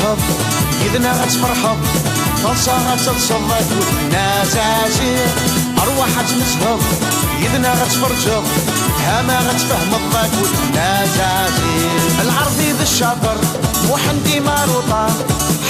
تنهض إذنا غتفرحض فرصة غتلصم الناس عزيز أرواح غتمسهض إذنا غتفرجض هما غتفهم الضاك الناس عزيز العربي بالشاطر وحمدي ماروطان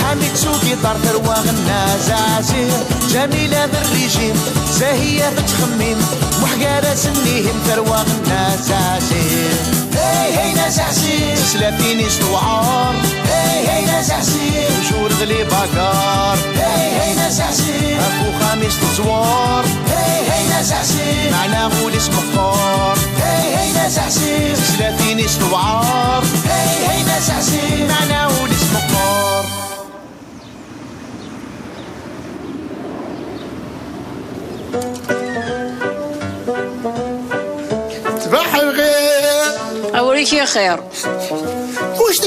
حامد سوقي دار ثروة الناس عزيز جميلة بالريجيم زاهية بتخميم محقارة سنيهم ثروة الناس عزيز هي هي ناس عزيز سلافيني استوعار هي هي ناس عزيز وشور غلي باكار هي هي ناس عزيز أخو خامس تزوار هي هي ناس عزيز معنا غول اسم مختار هي هي ناس عزيز سلافيني استوعار هي هي ناس عزيز معنا غول اسم مختار صباح الخير. أوريك يا خير.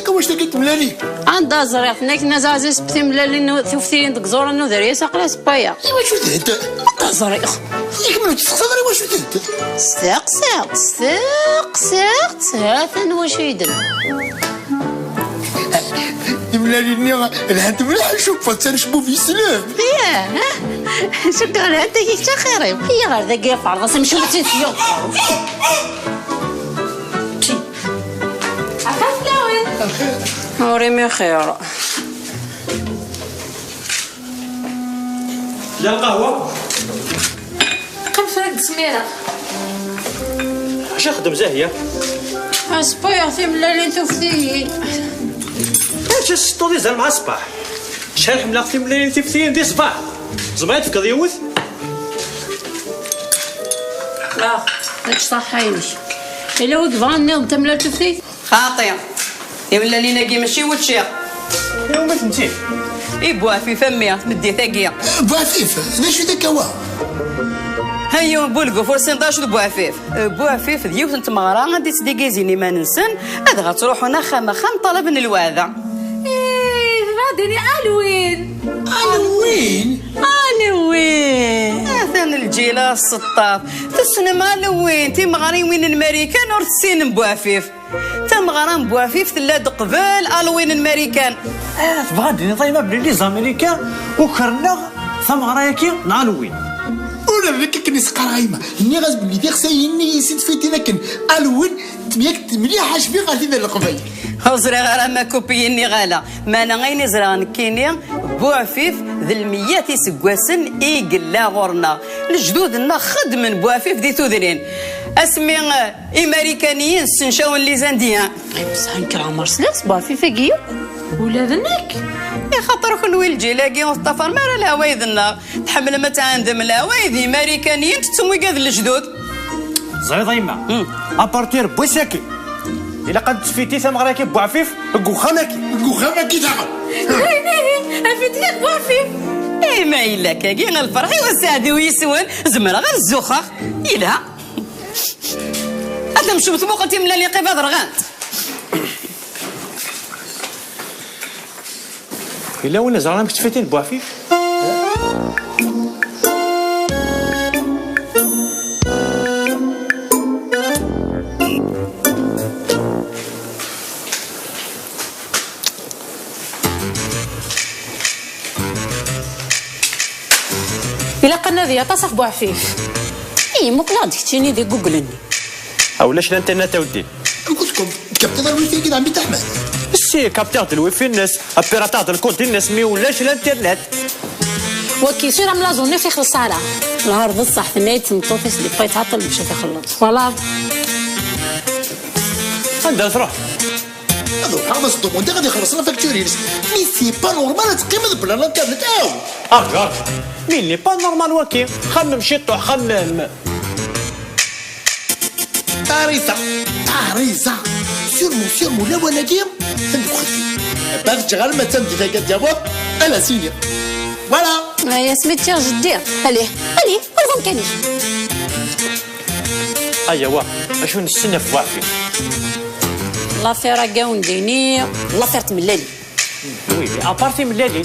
واش داك تملالي؟ عندها زريعتناك نزازيس بثي ملالي ثوفتين دك زورا نو ذري ساقلا سبايا. ايوا شو دهت؟ عندها زريع. ياك منو تسقسي واش دهت؟ ساق هاثن واش يدن. ملالي الهند مليح نشوف تنشبو في سلام. ياه شكرا انت كيف خيري. هي غير ذاك يفعل غاسم شوفتي فيا. وريمي خير. لا القهوة كم فرق سميرة اش نخدم زاهية سبايا في ملالين ثوفتيين اش السطو ديزال مع الصباح شحال حملة في ملالين ثوفتيين دي صباح زمايت فيك ديوث لا هادشي صحينيش إلا وقفا نظام تملا ثوفتي خاطئة يا ملالينا كي ماشي وتشيق يوم تنتي يبوا في فمي تمدي ثاقيه بوعفيف هذا شو ذاك هو هيا بولقو فرسنطاش بوعفيف بوعفيف ديوث انت مغرا غادي تديكيزيني ما ننسن هذا غتروحوا نخا طلب من الواذا ايه غادي الوين ثاني الجيله السطاف تسنى الوين تي مغاري وين الماريكان ور تسين بوعفيف تمغران بوعفيف تلاد قبل الوين الماريكان تبغادني طيبة بلي زامريكان وكرنا ثم غرايكي نالوين ولا بك كني سقرايمه ني غاز بلي ديك سايني سيت فيتي لكن الوين تميك مليح اش في غادي ذا القبيل هزري غير ما كوبيني غالا ما انا غيني زران كيني بوعفيف ذي الميات يسقواسن إيقلا غورنا الجدودنا خدمن بوعفيف ذي تودرين اسمي امريكانيين سنشاو اللي زانديان بصح نكر عمر سلاس بوعفيف كيو ولا ذنك يا خاطر كل ويل جيلاكي والطفر مالا الهوايد النار تحمل ما تعندم الهوايد امريكانيين تسمي كاذ الجدود زي ضيمة ابارتير بوساكي الا قد تفيتي ثم غراكي بوعفيف قوخامكي تعال افيتيك بوعفيف اي ما الا كاين الفرح والسعد ويسون زمرا غير الزخخ الا هذا مش بطبوقتي ملالي قيفاض رغانت الا وين زعما كتفيتي بوعفيف إلا قلنا ذي تصف بوعفيف اي مقلاد كتيني ذي جوجلني اولاش الانترنت اودي قلت لكم كابتن الويفي كده عم يتحمل السي كابتن الويفي الناس ابيراتور الكونت الناس مي ولاش الانترنت وكي يصير عم لازم نفي خلص على نهار بصح في النهاية مطوفيس اللي بقيت عطل باش يخلص فوالا عندها تروح هذا حرمس الضمون انت غادي يخلصنا فاكتورين مي سي با نورمال تقيم البلان الانترنت ارجع مين لي با نورمال وكي خمم شطوح خمم طاريزة سيرمو لا ولا كيم عندك خدي باغي تشغل ما تمدي ذاك الجواب انا سينيا فوالا يا سميتي يا جدي عليه ولا كانيش ايوا اشو نستنى في وعفي لافير كاون ديني لافير تملالي وي ابارتي ملالي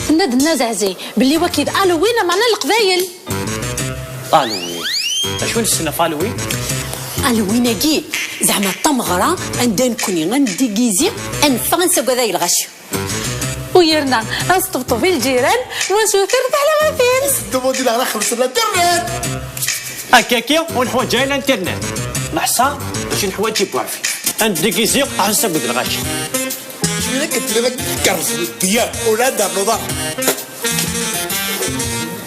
الناد النازعزي باللي وكيد الوين معنا القبايل الوين اشو نستنى في الوين الوين كي زعما الطمغره عندنا نكوني غنديكيزي انفا نسوق هذا الغش ويرنا نسطبطو في الجيران ونسوثر على ما فين. دمودي لها خلص الانترنت. هكاكيا ونحواج على الانترنت نحصى باش نحواج بوعفي نديكيزي على حسب الغاشي. شنو قلت لك كرز الديار ولا دار نظام.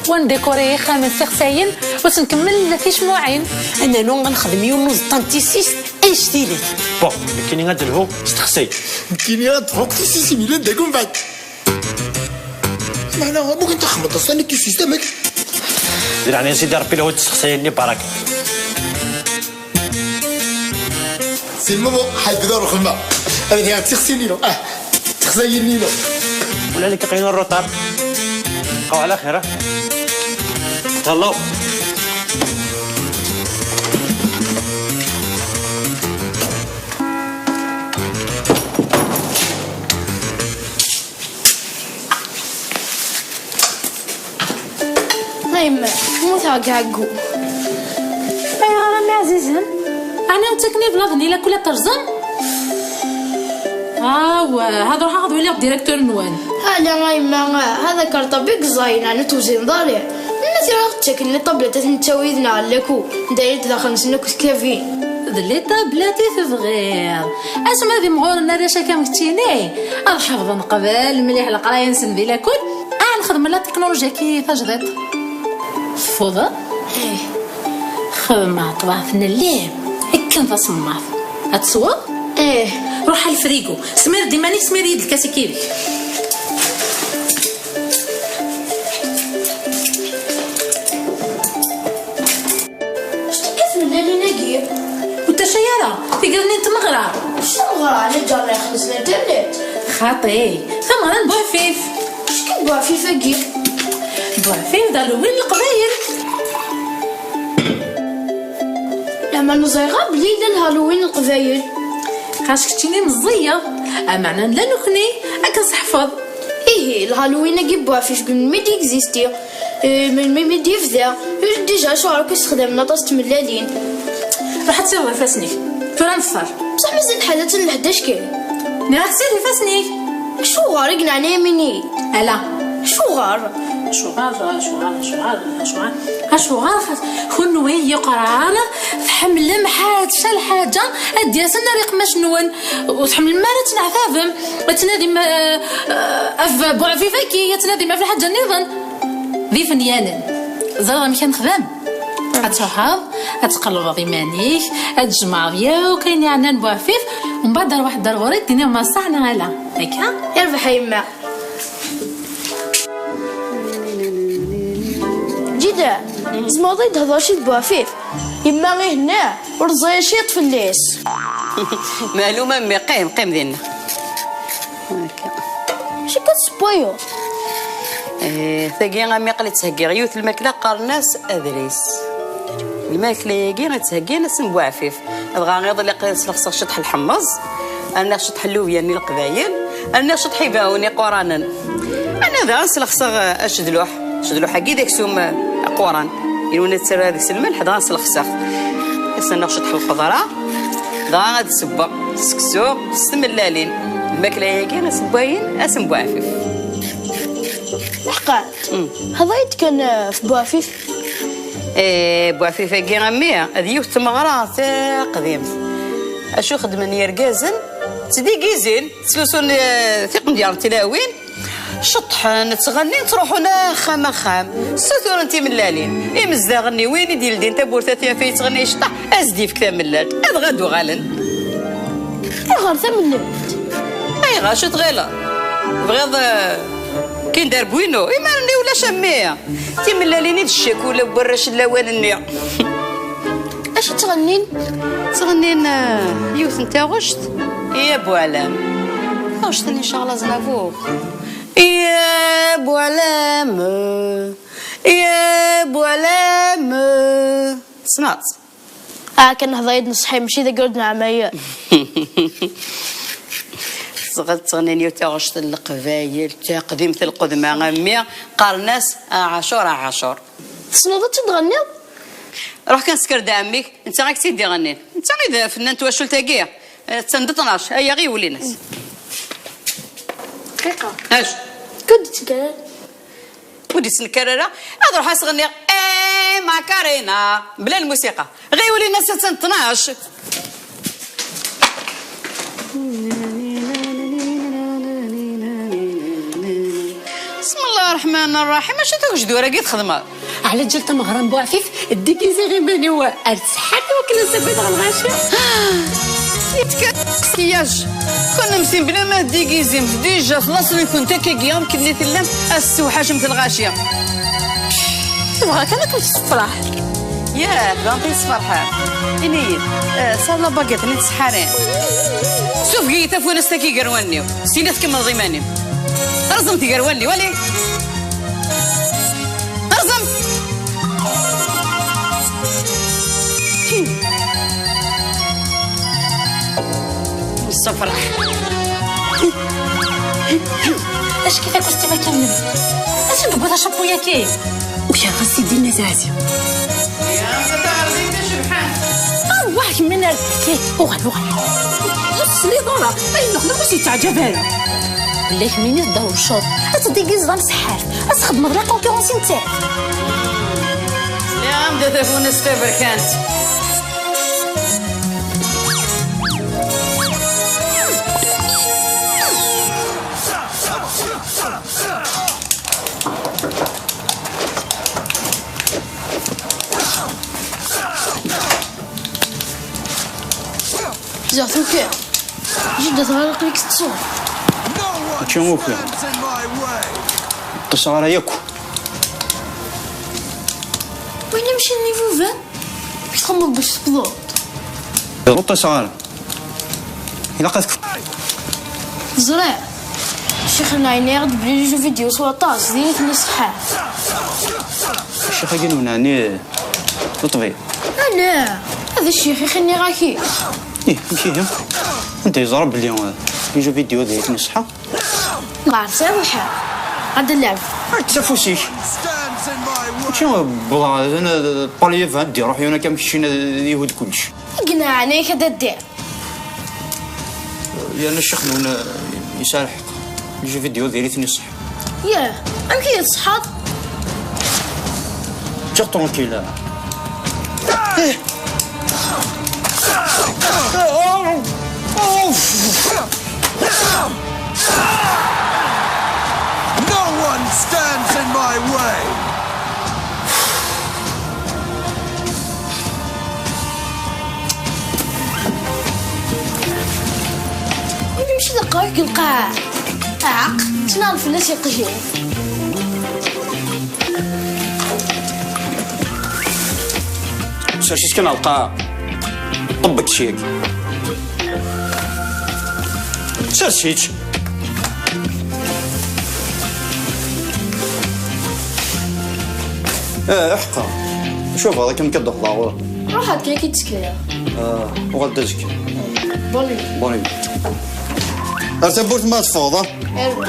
ونديكوري 5 شخصين باش نكمل في شموعين. انا نو غنخدم يونس طانتيسيس انشتيلات. بون كاينين غادلهو استخسي كاينين فوق 6 مليون داكم بعد. معنا ممكن تخمط اصلا كي سيستمك. دير على سيدي ربي لو تستخسيني بركه. سي المومون حيبدا الخدمه. انا تخسيني له تخزيني له. ولا لك كاين الروطار. بقاو على خير. تهلاو. يما موت عقعقو. ايوا رامي عزيزهم انا وتكني بلا ظني لا كل ترزم. هذا راح اخذوا لي ديريكتور نوان. لا يما هذا كرطبيك زاين انا توزين ضاري. الناس راه تشكل لي طبلات نتاويدنا علىكو دايرت داخل نسنكو كافين. ذلي طابلاتي في صغير اسمع ذي مغورنا راشا كامكتيني الحفظ من قبل مليح القرايه نسن بلا كل نخدم لا تكنولوجيا كيف جديد فوضى خدمة طبعتنا الليل هكا نتصمت هتصور روح على الفريقو سمير ديماني سمير يد الكاسي كيفي تقدرني تمغرى شنو غرا على جارنا يخلص الانترنت خاطي ثمرا بوعفيف شكون بوعفيف اكيد بوعفيف داروا وين القبايل لما نزيغا بليل الهالوين القبايل خاش كنتيني مزيض معنى لا نكني اكا صحفظ الهالوين اكيد بوعفيف قبل ما يكزيستي من ميدي فذا ديجا شعرك استخدامنا طاست ملالين راح تصير فاسني ترى نفر بصح مازال حالات ل 11 كيلو راح تصير فاسني شو غار قنعنا يميني الا شو غار كون وين يقرا تحمل محات شال حاجه ادي سنه ريق مشنون وتحمل مالت نعثافم وتنادي اف بوعفي فكي يتنادي ما في الحاجه نظن ذي فنيانا زرا مي كنخدم اتحافظ اتقلب ضيمانيك اتجمع ضيا وكاين يعني بوعفيف ومن بعد دار واحد ضروري دينا ما صحنا هلا هكا يربح يما جدا زماضي تهضرشي بوعفيف يما غير هنا ورزايا شي طفليس معلومه مي قيم ديالنا هكا شي كتسبويو ثقي غامي قلت تهكي غيوث الماكله قارناس ادريس الماكله ياكي غتهكي ناس بوعفيف بغا غير اللي قيصلخص شطح الحمص انا شطح اللوبيا القبايل انا شطح حباوني قرانا انا ذا نسلخص اشدلوح كي داك سوم قران يلونا تسرى هذاك الملح ذا نسلخص يسنا شطح الخضره ذا غتسبى سكسو سملالين الماكله ياكي ناس بواين اسم بوعفيف حقات هذا كان في بوعفيف بوعفيف كي غامي هذه يوث تمغرا قديم اشو خدمني ركازن تديكيزين تسلسون ثقن ديال التلاوين شطح نتغني تروحونا خام ستور انت ملالين مزدا غني وين ديال دين تبورتا فيه تغني شطح ازدي في كتاب ملال هذا غادو غالن غير ثمن اي غاشط غيلا بغيض كاين دار بوينو مالني ولا شميه تي ملاليني الشاكوله وبراش اللوان النيا اش تغنين يوث نتا غشت يا بوعلام غشت ان شاء الله زنافو يا بوعلام سمعت كان هذا يد نصحي ماشي ذا قردنا عمايا صغت تغنيني وتغشت القبايل تقديمة القدماء غمية قارناس عاشور تصنوضت تغني روح كنسكر دعمك انت غاك تيدي غنين انت غير فنان تواشل تاقيه تسند 12 هيا غير ولي ناس دقيقة اش كنت تكرر ودي سنكرره هذا روح اسغني اي ماكارينا بلا الموسيقى غير يولي الناس 12. بسم الله الرحمن الرحيم. اش توجدوا راه كي تخدمها على جلت مغرم بوعفيف الديكيزي غير ماني هو السحاب وكنا سبيت على الغاشيه يتكسياج كنا مسين بلا ما ديكيزي ديجا خلاص كنت كي يوم كني تلم السوحه مثل الغاشيه تبغى كان كنت تفرح ياك دانتي فرحان اني صار لا باقيت نيت سحارين شوف قيت فوين استكي قرواني سينا تكمل ضيماني رزمتي قرواني ولي رزم الصفرح اش كيفاك وستي ما كمل اش نبغى شابويا كي ويا غسي دينا زازي يا تعرضي شبحان واحد من كي وغل وصلي دورا اي نخدم واش تعجبها بالله مني الضو الشوط اتديكي زدان سحار اسخدم غير كونكورونسي نتاعك يا بدا تليفون استبر كانت زعتو كي جدة غرق لك التصور شنو فيها تصغر ياكو وين نمشي النيفو 20 باش تخمم باش تقضو روطة صغار إلا قدك زرع الشيخ العيني يغد بلي جو فيديو سوا طاس ديالك ني صحاح الشيخ قالوا لنا ني لطبي انا هذا الشيخ يخلني غاكي إيه مشيهم أنت يزرب اليوم يجوا فيديو ذيك نصحى نعرف سامحة غدا اللعب تفوسيك شنو بلا أنا بالي فهمتي روحي أنا كمشينا يهود كلشي قلنا عليك هذا الدير يعني الشيخ نون يسالح يجوا فيديو ذيك نصح ياه أمكي تصحاب تيغ ترونكيل No one stands in my way. نمشي دقائق القاع عق تنال فلاس يقجي ساشيت كنلقى طبك شيك ساشيت حقا شوف هذا كم كدخ ضاوله روح هكا كي تسكريا وغدزك بوني بوني ارتبوت ما تفوضى ايوا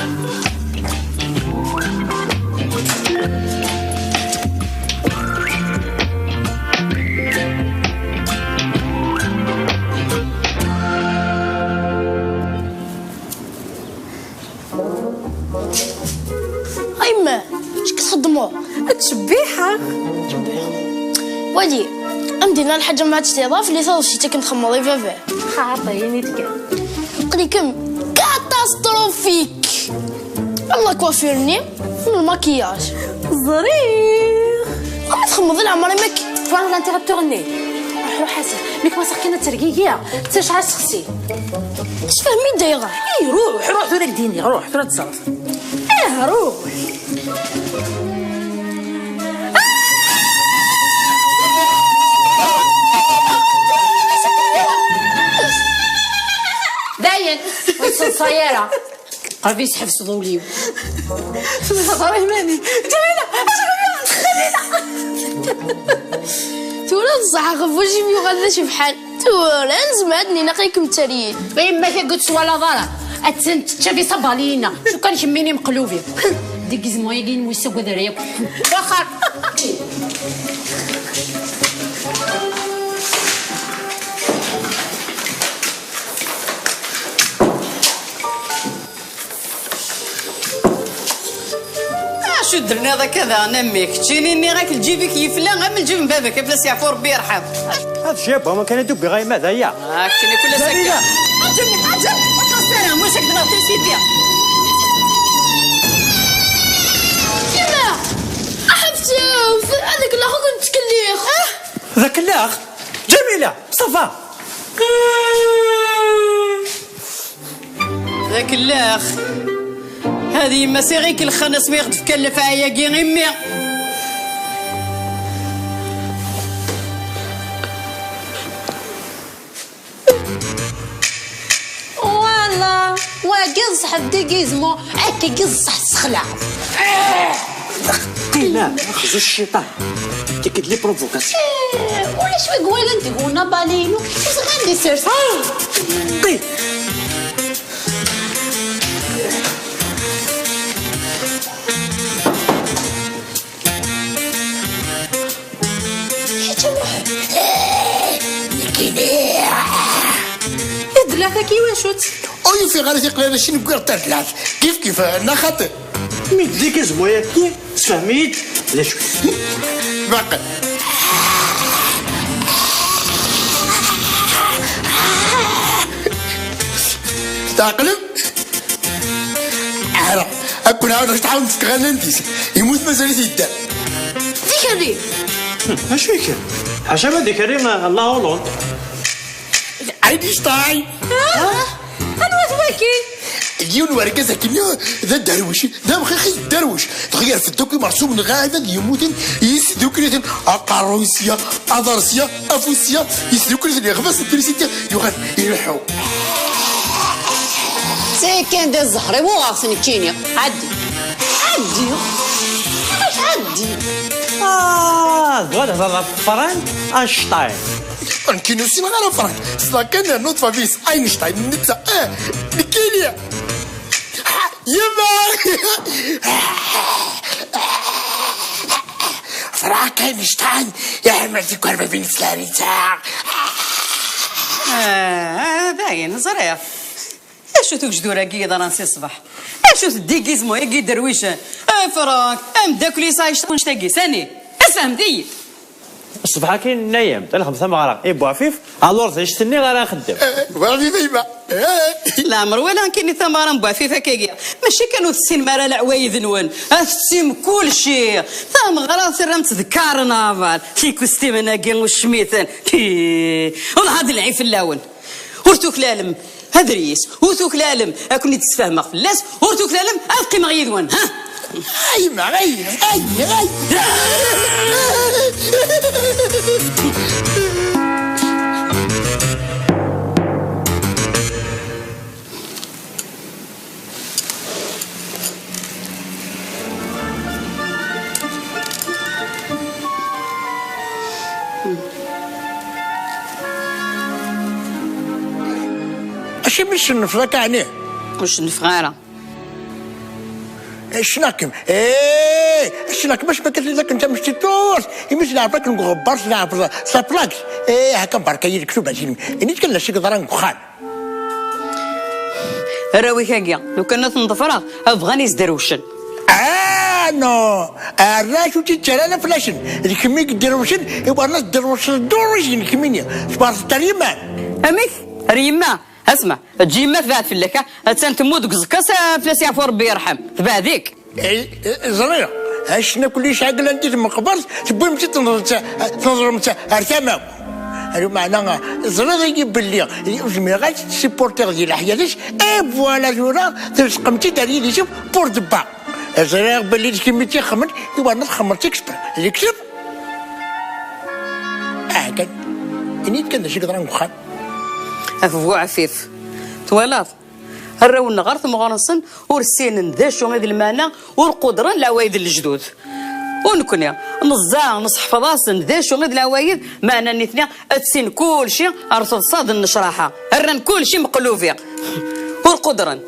ايما اش كتخدموا تشبيحه ولي امدينا الحاجه مع تستضاف اللي صار شي كنت خمضي فافا خاطيني تكا قليكم كاتاستروفيك الله كوافيرني من المكياج ظريف ما تخمض العمري مك فوالا انت غتغني روح حسن ميك ما سكينه ترقيقيه تشعل سخسي اش فهمي دايره اي روح ثورك ديني روح ثورك تصرف روح داين ويتصل صيارة قربي يسحب صدوليو صغير ماني جميلة تورا الصحة خفوشي في غدا شبحان تورا نزمادني نقيكم تريين ما قلت ولا ضرا اتسنت تشافي صبالينا شو كان يشميني مقلوبي ديك زمويلين ويسوق ذريك واخر درنا هذا كذا نميك تجيني اني غاك الجيبك يفلا غير من الجيب من بابك افلاس يعفو ربي يرحم. هذا شاب ما كان يدوب بغاية ماذا يا تجيني كل سكه عجبني واش هكذا نعطي سيدي كيما حفتي هذاك الاخر كنت تكليخ ذاك الاخ جميلة صفا ذاك الاخ هذه ما سيغيك الخنص ما يغدف كلف عيا كي غمي والله واقص حد قيزمو هكا قصح سخلع قينا خذ الشيطان تكد لي بروفوكاسيون ولا شوي قوالا انت قولنا بالينو بس غادي سيرس قي ثلاثة كيواشوت أي في غير تقلنا شنو قرطة ثلاث كيف أنا خاطر ميت ديك زمويا كي تفهميت لا شوي باقي تعقلب عرا أكون عاود تحاول تتغنى انتيس يموت مسألة يدار ذكري اش فيك عشان ما ذكري الله أولون أينشتاين أنا وثواكي اليوم ورقة كنيا ذا درويش ذا مخيخي درويش تغير في الدوكي مرسوم غاية يموتن يسدوكريتن أقاروسيا أضرسيا أفوسيا يسدوكريتن يغفص الدرسيتيا يغن يلحو ساكن دا الزهري مو غاصني كينيا عدي واش عدي غدا هذا فران أينشتاين كينو سيما غير فرق سلا كان نطفى فيس أينشتاين نتا نكيليا يما فراك أينشتاين يا حملتي كوربة بين سلاريتا باين زريف اشو توجدو كي رانسي الصباح اشو تديكيزمو يا كي درويشه فراك ام داكلي سايش تنشتاقي ساني افهم دي الصباح كاين نايم تاع الخمسة مغرق إيه بو عفيف الور تشتني غير نخدم وغادي ديما لا مر ولا كاين ثمره مبعفيفه كاكيا ماشي كانوا السين مالا العوايد نون السيم كل شيء ثم غراس رم تذكر نافال كيكو ستيمنا كين والشميثن والله هذا العيب في اللون ورتوك لالم هدريس ورتوك لالم اكوني تتفاهم فلاس ورتوك لالم ابقي مغيدون ها أي معي أشي مش نفرك عنيه وش نفغاره شناكم شناك باش ما كتلي لك انت مش تطوس يمشي نعرفك نغبر نعرف سابلاكس هكا بركه يكتب هادشي اني تكلم شي قدران كخان راوي كاكيا لو كنا تنظفرها افغاني زدروشن نو الراشو تيتشالا فلاشن الكميك دروشن يبقى الناس دروشن دروشن كمينيا سبارت تريمان اميك ريما اسمع تجي ما فات في اللكه تنتمود قزكاس فلاس يعفو ربي يرحم تبع ذيك زريره اشنا كلش عقل انت ما قبرت تبغي مشي تنظر متى ارتماو هذا معناه زريره يجيب باللي ما غاش سيبورتير ديال حياتش اي فوالا جورا تسقمتي داري شوف بور دبا زريره باللي كيميتي خمر يبقى ناس خمرتي كسبر اللي كسب كان اني كان شي قدران وخان افو عفيف توالات الراون غرث مغرسن ورسين ذاشو هذه المعنى والقدرة العوايد الجدود ونكون نزاع نصحف راسن ذاشو هذه العوايد معنى نثنيا تسين كل شيء ارصد صاد النشراحة الرن كل شيء مقلوفيا والقدرة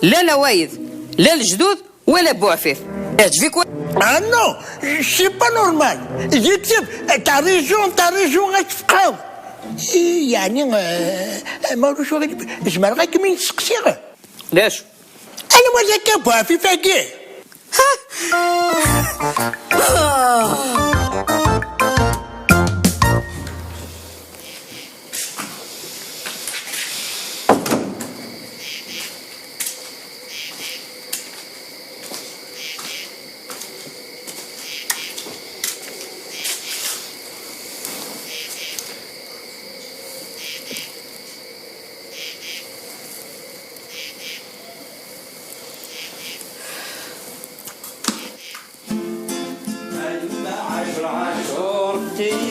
لا العوايد لا الجدود ولا بو عفيف يعجبك نو سي با نورمال يكتب تاريجون غتفقاو يعني ما شو غادي جمال غير كمين تسقسيغ ليش انا ما زكا بوافي فاكي ها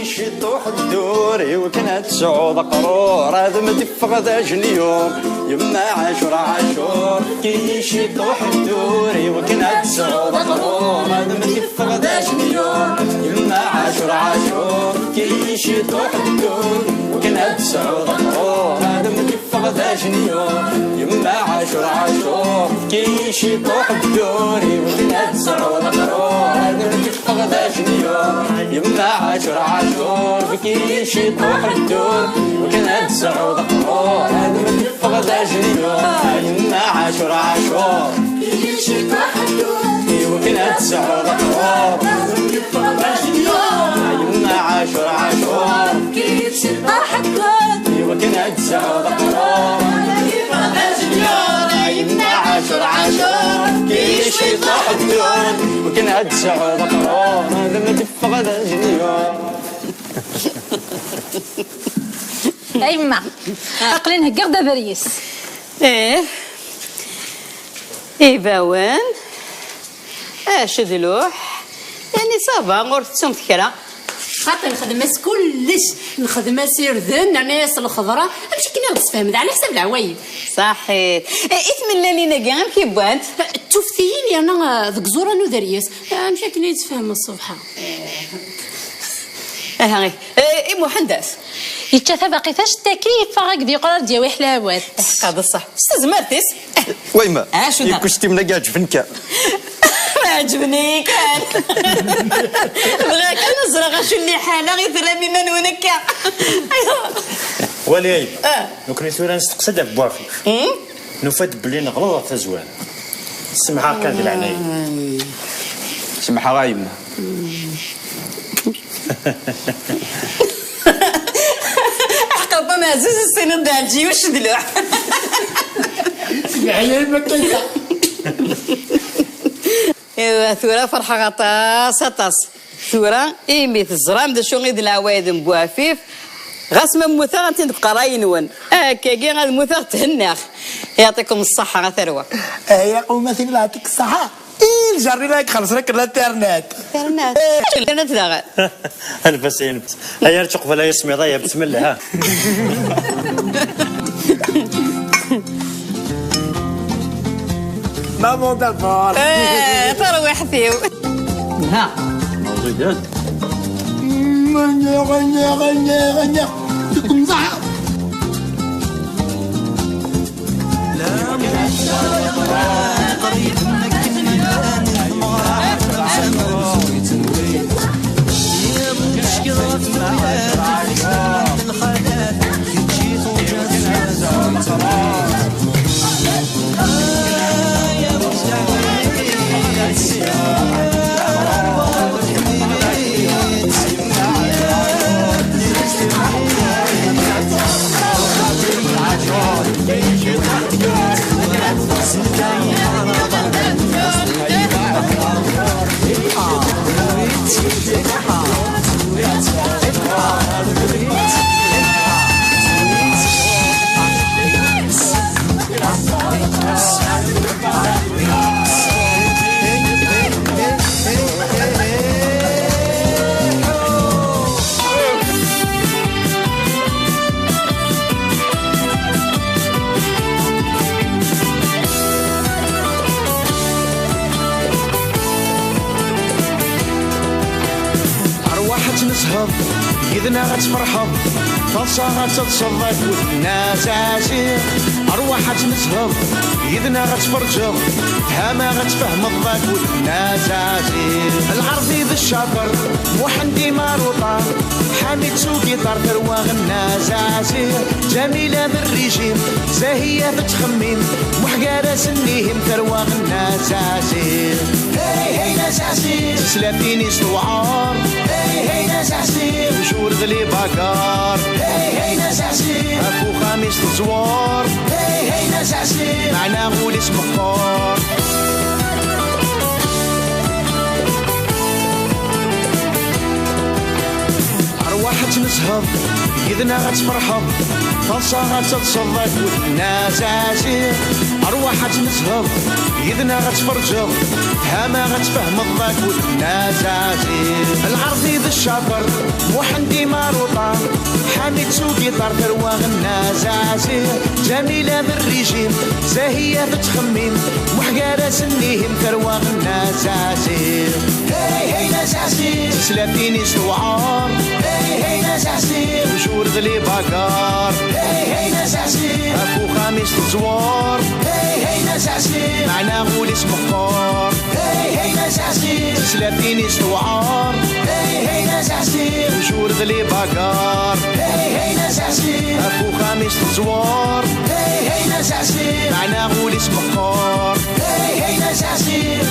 يشطوح الدوري وكنا تسعود قرور هذا ما تفقد اليوم يما عاشور كي يشطوح الدوري وكنا تسعود قرور هذا ما تفقد اليوم يما عاشور كي يشطوح الدوري وكنا تسعود قرور هذا ما تفقد اليوم يما عاشور كي يشطوح الدوري وكنا تسعود قرور هذا ما تفقد اليوم يما عاشور كي يشطوح الدور وكنا تسعود قرور هذا ما تفقد اليوم يما عاشور كي يشطوح الدور وكنا تسعود قرور هذا ما تفقد اليوم يما عاشور كي يشطوح الدور وكنا تسعود قرور هذا ما تفقد اليوم يما عاشور كي يشطوح الدور وكنا تسعود قرور هذا ما تفقد اليوم. ايما عقلين هكا دابا ريس باوان اش دلوح يعني صافا غور تسوم فكره خاطر الخدمه كلش الخدمه سيردن نعناس الخضراء ماشي كنا نتفاهم على حساب العوايد صحيح اتمنى لينا كاع كي بوانت توفتيني انا ذك زوره نو دريس ماشي كنا نتفاهم الصبح هاي محندث يتشافى باقي فاش التكييف فراك دي قرار ديال حلاوات هذا صح استزمرتيس ويما شو دار كنتي من كاع عجبنك ما عجبني كان بغاك نزرق شو اللي حاله غير ثرامي من ونكا ولي لو كنت ولا نستقصد بوافي نفد بلي نغلط في زوان السمحه كان ديال عناي سمحه غايمه حقا ما عزيز السنين ديال الجي واش دلوح العيال ما كاينه ايوا ثورة فرحة غطاس ثورة ميت الزرام دا شو غيد العوايد بوافيف غاسمة موثا غنتي نبقى راينون كاكي غاد موثا تهناخ يعطيكم الصحة غثروة يا قومتي الله يعطيك الصحة جري لك خلص لك الانترنت الانترنت داغا البس هيا تقبل هيا اسمي ضايع بسم الله ها ما موضع فار تروح فيو ها موجودات غنيا تكون صح نسهر يدنا غتفرحض فرصة غتتصدق والناس عسير أرواح تنسهض يدنا غتفرجض هما غتفهم الضاك والناس عزيز العربي بالشاطر محندي ماروطار حميد سوقي طار ثرواغ الناس عزيز جميلة بالريجيم زاهية بتخميم محقارة سنيهم ثرواغ الناس عزيز هي هي ناس عزيز سلافيني سوعار هي هي ناس عزيز وشور غلي باكار هي هي ناس عزيز أفو خميس الزوار هي هي ناس عزيز معنا غول اسم خار أرواح تنسهض إذنا غتفرحض فالصا غتتصدق والناس عزيز أرواح تنسهض إذنا غتفرجض هما غتفهم الضاك والناس عزيز العربي بالشاطر محندي ماروطار حميد سوقي طار ثرواغ الناس عزيز جميلة بالريجيم زاهية بتخميم محقارة سنيهم ثرواغ الناس عزيز هي هي ناس عزيز سلافيني سوعار هي هي ناس عزيز وشور غلي باكار هي هي ناس عزيز أفو خميس الزوار هي هي ناس عزيز معنا غول اسم خار هي هي ناس عزيز سلافيني سوعار هي هي ناس عزيز وشور غلي باكار هي هي ناس عزيز أفو خميس الزوار هي هي ناس عزيز معنا غول اسم خار هي هي ناس عزيز